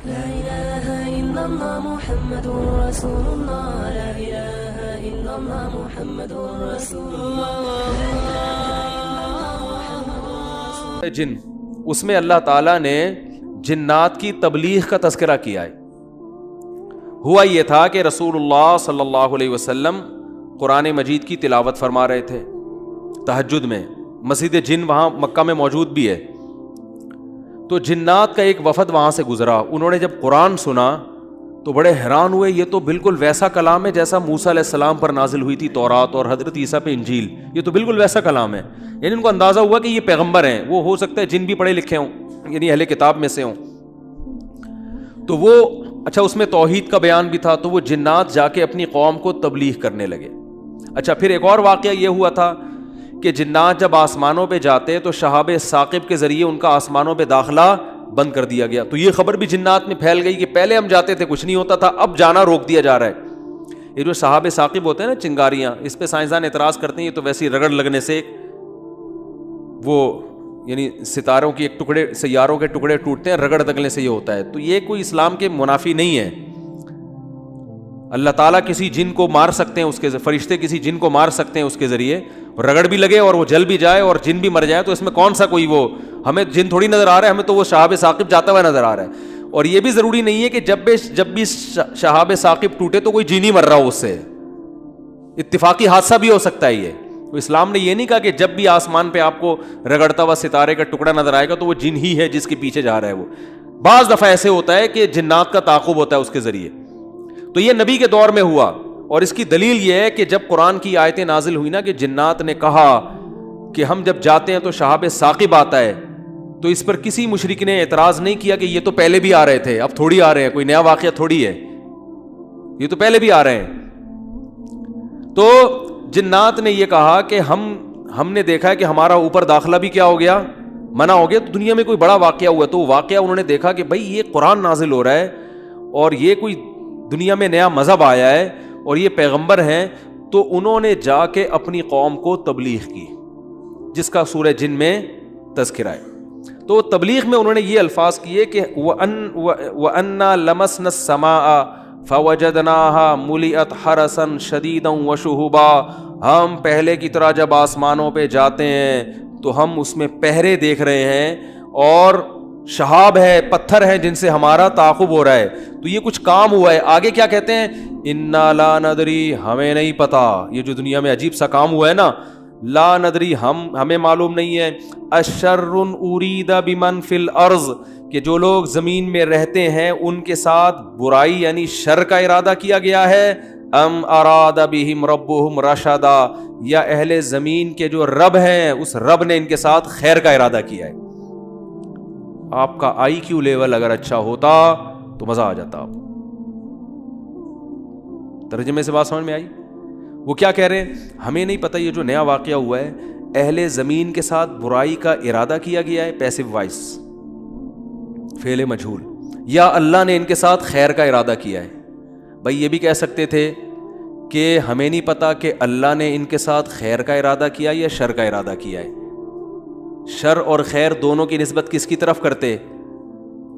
لا إله إلا الله محمد رسول الله لا إله إلا الله محمد رسول الله جن، اس میں اللہ تعالیٰ نے جنات کی تبلیغ کا تذکرہ کیا ہے. ہوا یہ تھا کہ رسول اللہ صلی اللہ علیہ وسلم قرآن مجید کی تلاوت فرما رہے تھے تہجد میں. مسجد جن وہاں مکہ میں موجود بھی ہے. تو جنات کا ایک وفد وہاں سے گزرا. انہوں نے جب قرآن سنا تو بڑے حیران ہوئے. یہ تو بالکل ویسا کلام ہے جیسا موسیٰ علیہ السلام پر نازل ہوئی تھی تورات اور حضرت عیسیٰ پہ انجیل. یہ تو بالکل ویسا کلام ہے. یعنی ان کو اندازہ ہوا کہ یہ پیغمبر ہیں. وہ ہو سکتا ہے جن بھی پڑھے لکھے ہوں, یعنی اہل کتاب میں سے ہوں. تو وہ اچھا اس میں توحید کا بیان بھی تھا. تو وہ جنات جا کے اپنی قوم کو تبلیغ کرنے لگے. اچھا پھر ایک اور واقعہ یہ ہوا تھا کہ جنات جب آسمانوں پہ جاتے تو شہاب ثاقب کے ذریعے ان کا آسمانوں پہ داخلہ بند کر دیا گیا. تو یہ خبر بھی جنات میں پھیل گئی کہ پہلے ہم جاتے تھے کچھ نہیں ہوتا تھا, اب جانا روک دیا جا رہا ہے. یہ جو شہاب ثاقب ہوتے ہیں نا, چنگاریاں, اس پہ سائنسدان اعتراض کرتے ہیں یہ تو ویسی رگڑ لگنے سے وہ یعنی ستاروں کی ایک ٹکڑے, سیاروں کے ٹکڑے ٹوٹتے ہیں, رگڑ دگنے سے یہ ہوتا ہے. تو یہ کوئی اسلام کے منافی نہیں ہے. اللہ تعالیٰ کسی جن کو مار سکتے ہیں, اس کے فرشتے کسی جن کو مار سکتے ہیں اس کے ذریعے, رگڑ بھی لگے اور وہ جل بھی جائے اور جن بھی مر جائے. تو اس میں کون سا کوئی وہ, ہمیں جن تھوڑی نظر آ رہا ہے, ہمیں تو وہ شہاب ثاقب جاتا ہوا نظر آ رہا ہے. اور یہ بھی ضروری نہیں ہے کہ جب بھی شہاب ثاقب ٹوٹے تو کوئی جن ہی مر رہا ہو, اس سے اتفاقی حادثہ بھی ہو سکتا ہے. یہ تو اسلام نے یہ نہیں کہا کہ جب بھی آسمان پہ آپ کو رگڑتا ہوا ستارے کا ٹکڑا نظر آئے گا تو وہ جن ہی ہے جس کے پیچھے جا رہا ہے. وہ بعض دفعہ ایسے ہوتا ہے کہ جنات کا تعاقب ہوتا ہے اس کے ذریعے. تو یہ نبی کے دور میں ہوا. اور اس کی دلیل یہ ہے کہ جب قرآن کی آیتیں نازل ہوئی نا کہ جنات نے کہا کہ ہم جب جاتے ہیں تو شہاب ثاقب آتا ہے, تو اس پر کسی مشرک نے اعتراض نہیں کیا کہ یہ تو پہلے بھی آ رہے تھے, اب تھوڑی آ رہے ہیں, کوئی نیا واقعہ تھوڑی ہے, یہ تو پہلے بھی آ رہے ہیں. تو جنات نے یہ کہا کہ ہم نے دیکھا ہے کہ ہمارا اوپر داخلہ بھی کیا ہو گیا, منع ہو گیا. تو دنیا میں کوئی بڑا واقعہ ہوا, تو واقعہ انہوں نے دیکھا کہ بھائی یہ قرآن نازل ہو رہا ہے اور یہ کوئی دنیا میں نیا مذہب آیا ہے اور یہ پیغمبر ہیں. تو انہوں نے جا کے اپنی قوم کو تبلیغ کی, جس کا سورہ جن میں تذکرہ ہے. تو تبلیغ میں انہوں نے یہ الفاظ کیے کہ وَأَنَّا لَمَسْنَا السَّمَاءَ فَوَجَدْنَاهَا مُلِئَتْ حَرَسًا شَدِيدًا وَشُهُبًا. ہم پہلے کی طرح جب آسمانوں پہ جاتے ہیں تو ہم اس میں پہرے دیکھ رہے ہیں اور شہاب ہے, پتھر ہیں جن سے ہمارا تعاقب ہو رہا ہے. تو یہ کچھ کام ہوا ہے. آگے کیا کہتے ہیں, اِنَّا لَا نَدْرِي, ہمیں نہیں پتا. یہ جو دنیا میں عجیب سا کام ہوا ہے نا, لا ندری, ہمیں معلوم نہیں ہے. اشر ارید بمن فی الارض, کہ جو لوگ زمین میں رہتے ہیں ان کے ساتھ برائی یعنی شر کا ارادہ کیا گیا ہے. ام اراد بہم ربہم رشدا, یا اہل زمین کے جو رب ہیں اس رب نے ان کے ساتھ خیر کا ارادہ کیا ہے. آپ کا آئی کیو لیول اگر اچھا ہوتا تو مزہ آ جاتا. آپ ترجمے سے بات سمجھ میں آئی؟ وہ کیا کہہ رہے ہیں, ہمیں نہیں پتہ یہ جو نیا واقعہ ہوا ہے, اہل زمین کے ساتھ برائی کا ارادہ کیا گیا ہے, پیسو وائس فعل مجہول, یا اللہ نے ان کے ساتھ خیر کا ارادہ کیا ہے. بھائی یہ بھی کہہ سکتے تھے کہ ہمیں نہیں پتا کہ اللہ نے ان کے ساتھ خیر کا ارادہ کیا یا شر کا ارادہ کیا ہے. شر اور خیر دونوں کی نسبت کس کی طرف کرتے؟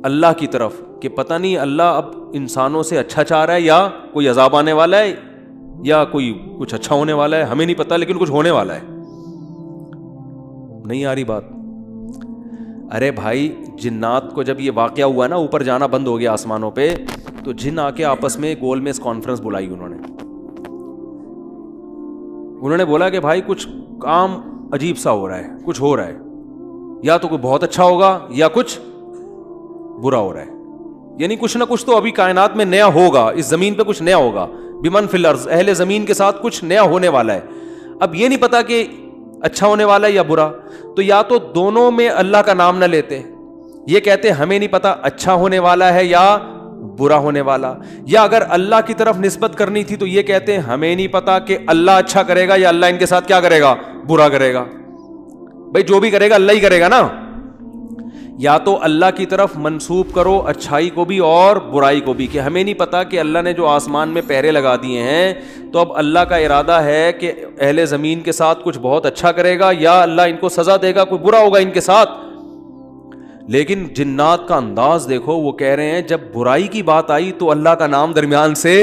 اللہ کی طرف, کہ پتہ نہیں اللہ اب انسانوں سے اچھا چاہ رہا ہے یا کوئی عذاب آنے والا ہے یا کوئی کچھ اچھا ہونے والا ہے, ہمیں نہیں پتا لیکن کچھ ہونے والا ہے. نہیں آ رہی بات؟ ارے بھائی جنات کو جب یہ واقعہ ہوا نا, اوپر جانا بند ہو گیا آسمانوں پہ, تو جن آ کے آپس میں گول میز کانفرنس بلائی. انہوں نے بولا کہ بھائی کچھ کام عجیب سا ہو رہا ہے, کچھ ہو رہا ہے, یا تو کوئی بہت اچھا ہوگا یا کچھ برا ہو رہا ہے. یعنی کچھ نہ کچھ تو ابھی کائنات میں نیا ہوگا, اس زمین پہ کچھ نیا ہوگا. بمن فی الارض, اہل زمین کے ساتھ کچھ نیا ہونے والا ہے. اب یہ نہیں پتا کہ اچھا ہونے والا ہے یا برا, تو یا تو دونوں میں اللہ کا نام نہ لیتے, یہ کہتے ہمیں نہیں پتا اچھا ہونے والا ہے یا برا ہونے والا, یا اگر اللہ کی طرف نسبت کرنی تھی تو یہ کہتے ہمیں نہیں پتا کہ اللہ اچھا کرے گا یا اللہ ان کے ساتھ کیا کرے گا, برا کرے گا. بھائی جو بھی کرے گا اللہ ہی کرے گا نا. یا تو اللہ کی طرف منسوب کرو اچھائی کو بھی اور برائی کو بھی, کہ ہمیں نہیں پتا کہ اللہ نے جو آسمان میں پہرے لگا دیے ہیں تو اب اللہ کا ارادہ ہے کہ اہل زمین کے ساتھ کچھ بہت اچھا کرے گا یا اللہ ان کو سزا دے گا, کوئی برا ہوگا ان کے ساتھ. لیکن جنات کا انداز دیکھو, وہ کہہ رہے ہیں جب برائی کی بات آئی تو اللہ کا نام درمیان سے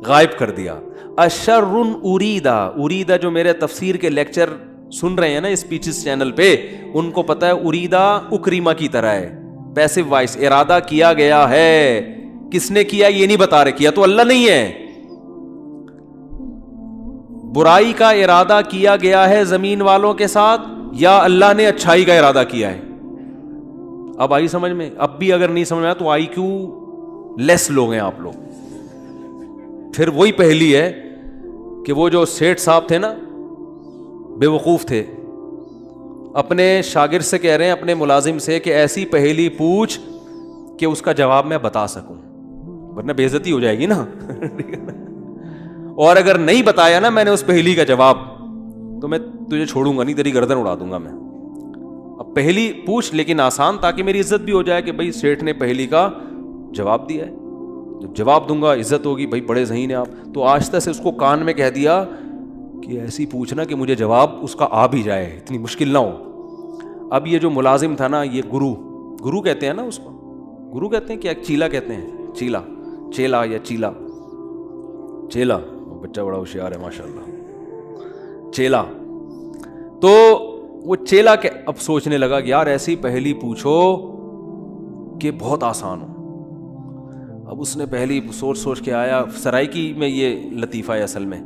غائب کر دیا. اشر اریدا, اریدا جو میرے تفسیر کے لیکچر سن رہے ہیں نا اسپیچز چینل پہ, ان کو پتا ہے اریدا اکریما کی طرح ہے, پیسو وائس, ارادہ کیا گیا ہے. کس نے کیا یہ نہیں بتا رہے, کیا تو اللہ نہیں ہے. برائی کا ارادہ کیا گیا ہے زمین والوں کے ساتھ, یا اللہ نے اچھائی کا ارادہ کیا ہے؟ اب آئی سمجھ میں؟ اب بھی اگر نہیں سمجھ میں تو آئی کیو لیس لوگ ہیں آپ لوگ. پھر وہی پہلی ہے کہ وہ جو سیٹھ صاحب تھے نا, بے وقوف تھے, اپنے شاگرد سے کہہ رہے ہیں, اپنے ملازم سے, کہ ایسی پہلی پوچھ کہ اس کا جواب میں بتا سکوں, ورنہ بے عزتی ہو جائے گی نا. اور اگر نہیں بتایا نا میں نے اس پہلی کا جواب, تو میں تجھے چھوڑوں گا نہیں, تیری گردن اڑا دوں گا میں. اب پہلی پوچھ لیکن آسان, تاکہ میری عزت بھی ہو جائے کہ بھائی سیٹھ نے پہلی کا جواب دیا ہے, جب جواب دوں گا عزت ہوگی, بھائی بڑے ذہین ہیں آپ. تو آہستہ سے اس کو کان میں کہہ دیا کہ ایسی پوچھنا کہ مجھے جواب اس کا آ بھی جائے, اتنی مشکل نہ ہو. اب یہ جو ملازم تھا نا, یہ گرو کہتے ہیں نا اس کو, گرو کہتے ہیں کیا, چیلا کہتے ہیں, چیلا یا چیلا, بچہ بڑا ہوشیار ہے ماشاء اللہ, چیلا. تو وہ چیلا کے اب سوچنے لگا کہ یار ایسی پہلی پوچھو کہ بہت آسان ہو. اب اس نے پہلی سوچ کے آیا. سرائکی میں یہ لطیفہ ہے اصل میں,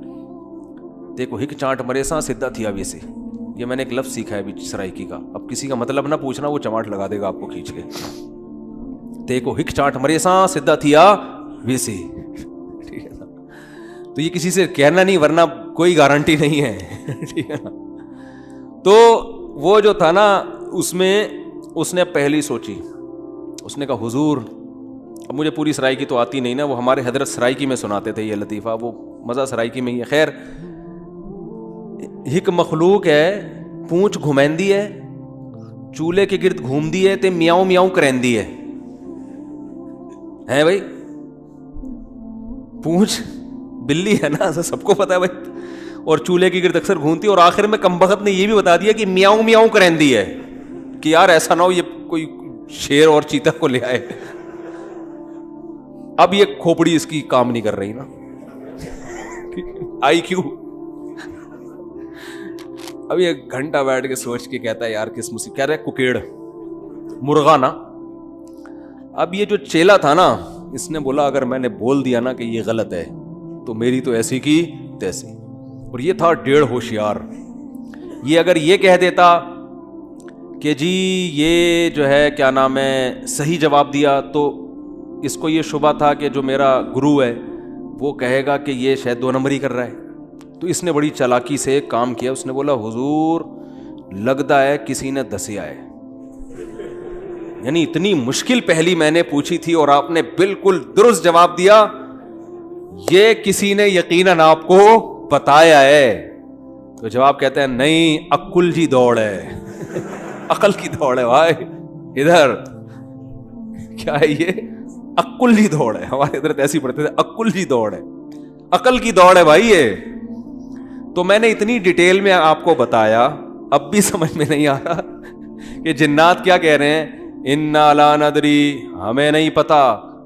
دیکھو ہک چانٹ مرے سا سدھا تھیا ویسے, یہ میں نے ایک لفظ سیکھا ہے ابھی سرائکی کا. اب کسی کا مطلب نہ پوچھنا, وہ چماٹ لگا دے گا آپ کو کھینچ کے. دیکھو ہک چانٹ مرے سا سدھا تھیا ویسے, ٹھیک ہے نا. تو یہ کسی سے کہنا نہیں, ورنہ کوئی گارنٹی نہیں ہے, ٹھیک ہے نا. تو وہ جو تھا نا, اس میں اس نے پہلی سوچی, اس نے کہا حضور, اب مجھے پوری سرائکی تو آتی نہیں نا, وہ ہمارے حضرت سرائکی میں سناتے تھے یہ لطیفہ, وہ مزہ سرائکی میں ہی ہے. خیر, ہک مخلوق ہے, پونچھ گھمیندی ہے, چولہے کے گرد گھومدی ہے تے میاؤں میاؤں کرندی ہے بھائی. پونچھ بلی ہے نا, سب کو پتا ہے بھائی, اور چولہے کے گرد اکثر گھومتی ہے, اور آخر میں کمبخت نے یہ بھی بتا دیا کہ میاؤں میاؤں کرندی ہے, کہ یار ایسا نہ ہو یہ کوئی شیر اور چیتا کو لے آئے. اب یہ کھوپڑی اس کی کام نہیں کر رہی نا, آئی کیوں. اب یہ گھنٹہ بیٹھ کے سوچ کے کہتا ہے یار کس مصیبت, کہہ رہے ککیڑ مرغا نا. اب یہ جو چیلا تھا نا, اس نے بولا اگر میں نے بول دیا نا کہ یہ غلط ہے تو میری تو ایسی کی تیسی. اور یہ تھا ڈیڑھ ہوشیار. یہ اگر یہ کہہ دیتا کہ جی یہ جو ہے کیا نام ہے صحیح جواب دیا, تو اس کو یہ شبہ تھا کہ جو میرا گرو ہے وہ کہے گا کہ یہ شاید 2 نمبری کر رہا ہے. تو اس نے بڑی چالاکی سے ایک کام کیا, اس نے بولا حضور لگتا ہے کسی نے دسیا ہے, یعنی اتنی مشکل پہلی میں نے پوچھی تھی اور آپ نے بالکل درست جواب دیا, یہ کسی نے یقیناً آپ کو بتایا ہے. تو جواب کہتے ہیں نہیں, عقل جی دوڑ ہے, عقل کی دوڑ ہے بھائی. ادھر کیا ہے یہ عقل جی دوڑ ہے, ہمارے ادھر ایسی پڑھتے تھے, عقل جی دوڑ ہے, عقل کی دوڑ ہے بھائی یہ. تو میں نے اتنی ڈیٹیل میں آپ کو بتایا, اب بھی سمجھ میں نہیں آ رہا کہ جنات کیا کہہ رہے ہیں, انا لا ندری, ہمیں نہیں پتا,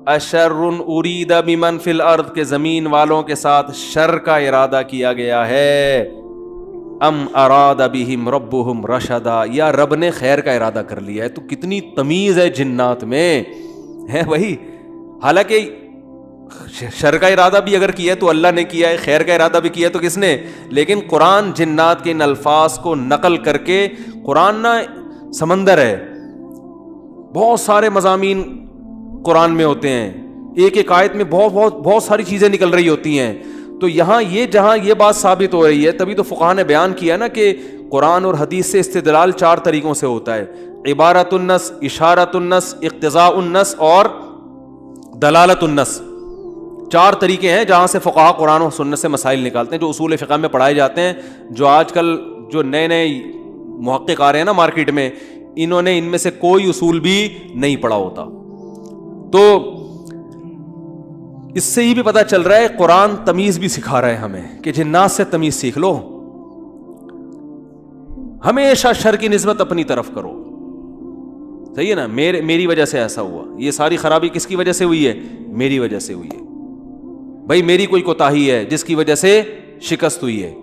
اشر ارید بمن فی الارض, کے زمین والوں کے ساتھ شر کا ارادہ کیا گیا ہے, ام اراد بہم ربہم رشدا, یا رب نے خیر کا ارادہ کر لیا ہے. تو کتنی تمیز ہے جنات میں ہے بھائی. حالانکہ شر کا ارادہ بھی اگر کیا ہے تو اللہ نے کیا ہے, خیر کا ارادہ بھی کیا ہے تو کس نے, لیکن قرآن جنات کے ان الفاظ کو نقل کر کے, قرآن نا سمندر ہے, بہت سارے مضامین قرآن میں ہوتے ہیں, ایک ایک آیت میں بہت ساری چیزیں نکل رہی ہوتی ہیں. تو یہاں یہ جہاں یہ بات ثابت ہو رہی ہے, تبھی تو فقہاء نے بیان کیا نا کہ قرآن اور حدیث سے استدلال 4 طریقوں سے ہوتا ہے, عبارت النص, اشارت النص, اقتضاء النص اور دلالت النص. 4 طریقے ہیں جہاں سے فقہاء قرآن و سنت سے مسائل نکالتے ہیں, جو اصول فقہ میں پڑھائے جاتے ہیں. جو آج کل جو نئے محقق آ رہے ہیں نا مارکیٹ میں, انہوں نے ان میں سے کوئی اصول بھی نہیں پڑھا ہوتا. تو اس سے یہ بھی پتہ چل رہا ہے قرآن تمیز بھی سکھا رہا ہے ہمیں کہ جنات سے تمیز سیکھ لو, ہمیشہ شر کی نسبت اپنی طرف کرو. صحیح ہے نا, میری وجہ سے ایسا ہوا, یہ ساری خرابی کس کی وجہ سے ہوئی ہے؟ میری وجہ سے ہوئی ہے. بھائی میری کوئی کوتاہی ہے جس کی وجہ سے شکست ہوئی ہے.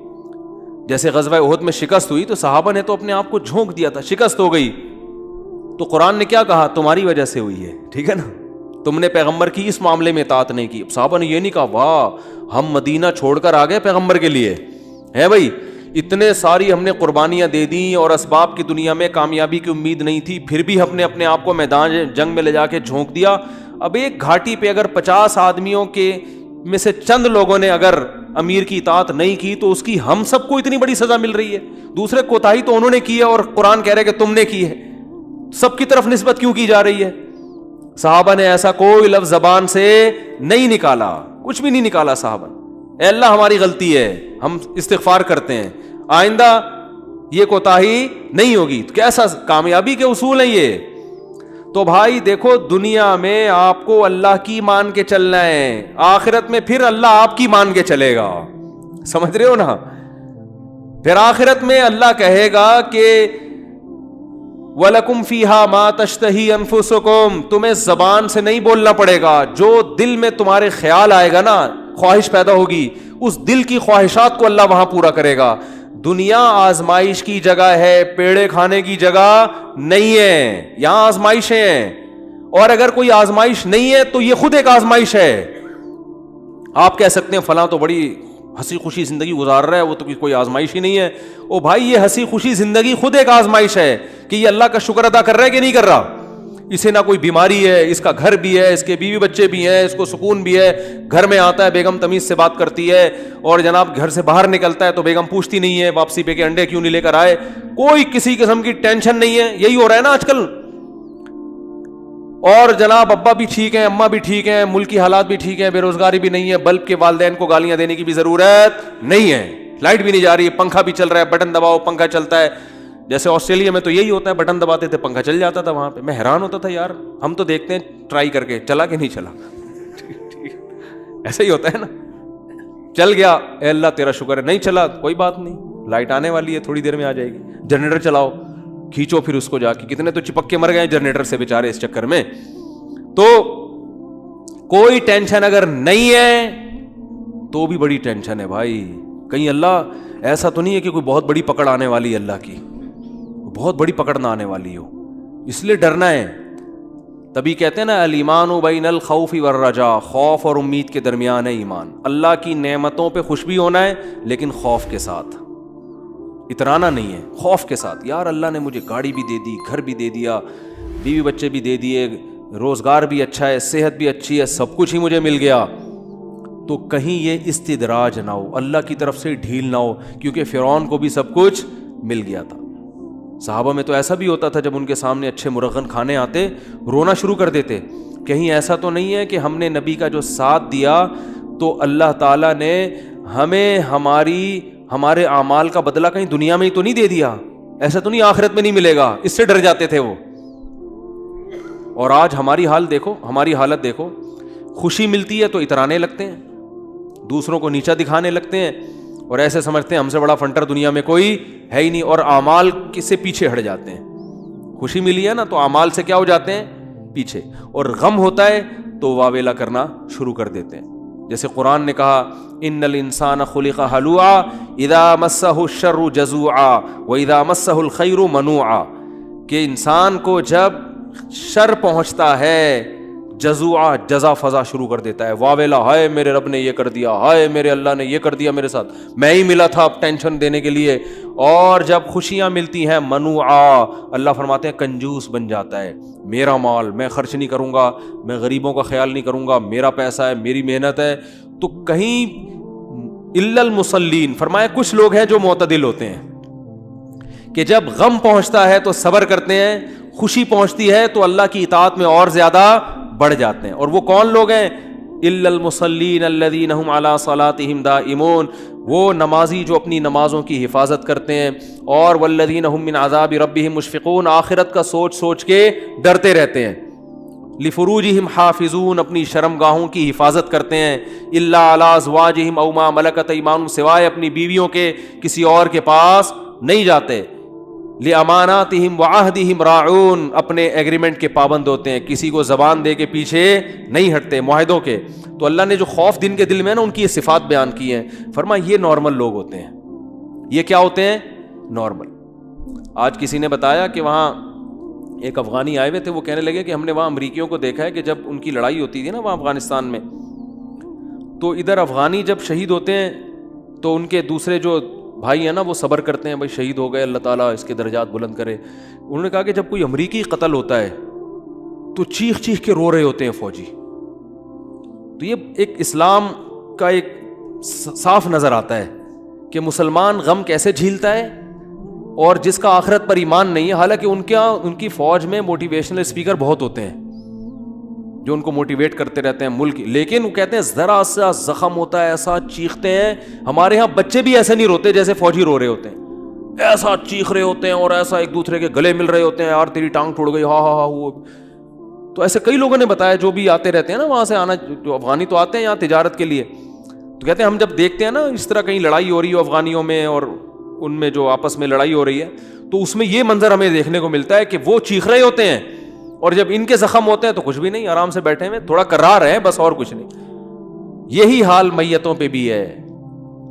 جیسے غزوہ احد میں شکست ہوئی تو صحابہ نے تو اپنے آپ کو جھونک دیا تھا, شکست ہو گئی تو قرآن نے کیا کہا؟ تمہاری وجہ سے ہوئی ہے. ٹھیک ہے نا, تم نے پیغمبر کی اس معاملے میں اطاعت نہیں کی. صحابہ نے یہ نہیں کہا واہ ہم مدینہ چھوڑ کر آ گئے پیغمبر کے لیے, ہے بھائی اتنے ساری ہم نے قربانیاں دے دیں اور اسباب کی دنیا میں کامیابی کی امید نہیں تھی, پھر بھی ہم نے اپنے آپ کو میدان جنگ میں لے جا کے جھونک دیا. اب ایک گھاٹی پہ اگر 50 آدمیوں کے میں سے چند لوگوں نے اگر امیر کی اطاعت نہیں کی تو اس کی ہم سب کو اتنی بڑی سزا مل رہی ہے. دوسرے کوتاہی تو انہوں نے کی ہے اور قرآن کہہ رہا ہے کہ تم نے کی ہے, سب کی طرف نسبت کیوں کی جا رہی ہے؟ صحابہ نے ایسا کوئی لفظ زبان سے نہیں نکالا, کچھ بھی نہیں نکالا صحابہ. اے اللہ ہماری غلطی ہے, ہم استغفار کرتے ہیں, آئندہ یہ کوتاہی نہیں ہوگی. کیسا کامیابی کے اصول ہیں یہ. تو بھائی دیکھو دنیا میں آپ کو اللہ کی مان کے چلنا ہے, آخرت میں پھر اللہ آپ کی مان کے چلے گا. سمجھ رہے ہو نا؟ پھر آخرت میں اللہ کہے گا کہ وَلَكُمْ فِيهَا مَا تَشْتَهِي أَنفُسُكُمْ, تمہیں زبان سے نہیں بولنا پڑے گا, جو دل میں تمہارے خیال آئے گا نا, خواہش پیدا ہوگی, اس دل کی خواہشات کو اللہ وہاں پورا کرے گا. دنیا آزمائش کی جگہ ہے, پیڑے کھانے کی جگہ نہیں ہے. یہاں آزمائشیں ہیں, اور اگر کوئی آزمائش نہیں ہے تو یہ خود ایک آزمائش ہے. آپ کہہ سکتے ہیں فلاں تو بڑی ہنسی خوشی زندگی گزار رہا ہے, وہ تو کوئی آزمائش ہی نہیں ہے. او بھائی یہ ہنسی خوشی زندگی خود ایک آزمائش ہے کہ یہ اللہ کا شکر ادا کر رہا ہے کہ نہیں کر رہا. اسے نہ کوئی بیماری ہے, اس کا گھر بھی ہے, اس کے بیوی بچے بھی ہیں, اس کو سکون بھی ہے, گھر میں آتا ہے بیگم تمیز سے بات کرتی ہے, اور جناب گھر سے باہر نکلتا ہے تو بیگم پوچھتی نہیں ہے واپسی پہ کہ انڈے کیوں نہیں لے کر آئے. کوئی کسی قسم کی ٹینشن نہیں ہے. یہی ہو رہا ہے نا آج کل. اور جناب ابا بھی ٹھیک ہیں, اماں بھی ٹھیک ہیں, ملک کی حالات بھی ٹھیک ہیں, بے روزگاری بھی نہیں ہے, بلب کے والدین کو گالیاں دینے کی بھی ضرورت نہیں ہے, لائٹ بھی نہیں جا رہی ہے, پنکھا بھی چل رہا ہے, بٹن دباؤ پنکھا چلتا ہے. جیسے آسٹریلیا میں تو یہی ہوتا ہے, بٹن دباتے تھے پنکھا چل جاتا تھا. وہاں پہ میں حیران ہوتا تھا یار, ہم تو دیکھتے ہیں ٹرائی کر کے چلا کہ نہیں چلا. ایسا ہی ہوتا ہے نا, چل گیا اے اللہ تیرا شکر ہے, نہیں چلا کوئی بات نہیں, لائٹ آنے والی ہے تھوڑی دیر میں آ جائے گی. جنریٹر چلاؤ, کھینچو پھر اس کو جا کے, کتنے تو چپک کے مر گئے جنریٹر سے بیچارے اس چکر میں. تو کوئی ٹینشن اگر نہیں ہے تو بھی بڑی ٹینشن ہے بھائی. کہیں اللہ ایسا تو نہیں ہے کہ کوئی بہت بڑی پکڑ آنے والی ہے, اللہ کی بہت بڑی پکڑ نہ آنے والی ہو, اس لیے ڈرنا ہے. تبھی کہتے ہیں نا الایمان بین الخوف والرجاء, خوف اور امید کے درمیان ہے ایمان. اللہ کی نعمتوں پہ خوش بھی ہونا ہے لیکن خوف کے ساتھ, اترانا نہیں ہے, خوف کے ساتھ. یار اللہ نے مجھے گاڑی بھی دے دی, گھر بھی دے دیا, بیوی بچے بھی دے دیے, روزگار بھی اچھا ہے, صحت بھی اچھی ہے, سب کچھ ہی مجھے مل گیا, تو کہیں یہ استدراج نہ ہو, اللہ کی طرف سے ڈھیل نہ ہو, کیونکہ فرعون کو بھی سب کچھ مل گیا تھا. صحابہ میں تو ایسا بھی ہوتا تھا جب ان کے سامنے اچھے مرغن کھانے آتے رونا شروع کر دیتے. کہیں ایسا تو نہیں ہے کہ ہم نے نبی کا جو ساتھ دیا تو اللہ تعالیٰ نے ہمیں ہمارے اعمال کا بدلہ کہیں دنیا میں ہی تو نہیں دے دیا, ایسا تو نہیں آخرت میں نہیں ملے گا, اس سے ڈر جاتے تھے وہ. اور آج ہماری حال دیکھو, ہماری حالت دیکھو, خوشی ملتی ہے تو اترانے لگتے ہیں, دوسروں کو نیچا دکھانے لگتے ہیں, اور ایسے سمجھتے ہیں ہم سے بڑا فنٹر دنیا میں کوئی ہے ہی نہیں, اور اعمال کس سے پیچھے ہٹ جاتے ہیں. خوشی ملی ہے نا تو اعمال سے کیا ہو جاتے ہیں پیچھے, اور غم ہوتا ہے تو واویلا کرنا شروع کر دیتے ہیں. جیسے قرآن نے کہا ان الانسان خلق ہلوعا اذا مسہ الشر جزوعا واذا مسہ الخیر منوعا, کہ انسان کو جب شر پہنچتا ہے جزوعا, جزا فضا شروع کر دیتا ہے, واویلا, ہائے میرے رب نے یہ کر دیا, ہائے میرے اللہ نے یہ کر دیا میرے ساتھ, میں ہی ملا تھا اب ٹینشن دینے کے لیے. اور جب خوشیاں ملتی ہیں منوعا, اللہ فرماتے ہیں کنجوس بن جاتا ہے, میرا مال میں خرچ نہیں کروں گا, میں غریبوں کا خیال نہیں کروں گا, میرا پیسہ ہے, میری محنت ہے. تو کہیں الا المصلین, فرمایا کچھ لوگ ہیں جو معتدل ہوتے ہیں کہ جب غم پہنچتا ہے تو صبر کرتے ہیں, خوشی پہنچتی ہے تو اللہ کی اطاعت میں اور زیادہ بڑھ جاتے ہیں. اور وہ کون لوگ ہیں؟ الا المصلین الذین هم علی صلاتهم دائمون, وہ نمازی جو اپنی نمازوں کی حفاظت کرتے ہیں, اور والذین هم من عذاب ربهم مشفقون, آخرت کا سوچ سوچ کے ڈرتے رہتے ہیں. لفروجہم حافظون, اپنی شرمگاہوں کی حفاظت کرتے ہیں. الا علی ازواجہم او ما ملکت ایمانہم, سوائے اپنی بیویوں کے کسی اور کے پاس نہیں جاتے. لِأَمَانَاتِهِمْ وَعَهْدِهِمْ رَاعُونَ، اپنے ایگریمنٹ کے پابند ہوتے ہیں، کسی کو زبان دے کے پیچھے نہیں ہٹتے معاہدوں کے. تو اللہ نے جو خوف جن کے دل میں ہے نا ان کی یہ صفات بیان کی ہیں، فرمایا یہ نارمل لوگ ہوتے ہیں. یہ کیا ہوتے ہیں؟ نارمل. آج کسی نے بتایا کہ وہاں ایک افغانی آئے ہوئے تھے، وہ کہنے لگے کہ ہم نے وہاں امریکیوں کو دیکھا ہے کہ جب ان کی لڑائی ہوتی تھی نا وہاں افغانستان میں، تو ادھر افغانی جب شہید ہوتے ہیں تو ان کے دوسرے جو بھائی ہیں نا وہ صبر کرتے ہیں، بھائی شہید ہو گئے، اللہ تعالیٰ اس کے درجات بلند کرے. انہوں نے کہا کہ جب کوئی امریکی قتل ہوتا ہے تو چیخ چیخ کے رو رہے ہوتے ہیں فوجی. تو یہ ایک اسلام کا ایک صاف نظر آتا ہے کہ مسلمان غم کیسے جھیلتا ہے، اور جس کا آخرت پر ایمان نہیں ہے. حالانکہ ان کی فوج میں موٹیویشنل اسپیکر بہت ہوتے ہیں جو ان کو موٹیویٹ کرتے رہتے ہیں ملک، لیکن وہ کہتے ہیں ذرا سا زخم ہوتا ہے ایسا چیختے ہیں. ہمارے ہاں بچے بھی ایسے نہیں روتے جیسے فوجی رو رہے ہوتے ہیں، ایسا چیخ رہے ہوتے ہیں اور ایسا ایک دوسرے کے گلے مل رہے ہوتے ہیں، یار تیری ٹانگ ٹوٹ گئی، ہاں ہاں ہاں. وہ تو ایسے کئی لوگوں نے بتایا جو بھی آتے رہتے ہیں نا وہاں سے آنا، جو افغانی تو آتے ہیں یہاں تجارت کے لیے، تو کہتے ہیں ہم جب دیکھتے ہیں نا اس طرح کہیں لڑائی ہو رہی ہو افغانیوں میں اور ان میں جو آپس میں لڑائی ہو رہی ہے، تو اس میں یہ منظر ہمیں دیکھنے کو ملتا ہے کہ وہ چیخ رہے ہوتے ہیں اور جب ان کے زخم ہوتے ہیں تو کچھ بھی نہیں، آرام سے بیٹھے ہوئے تھوڑا کرار ہے بس، اور کچھ نہیں. یہی حال میتوں پہ بھی ہے.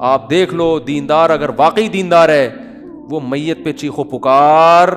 آپ دیکھ لو دیندار اگر واقعی دیندار ہے وہ میت پہ چیخو پکار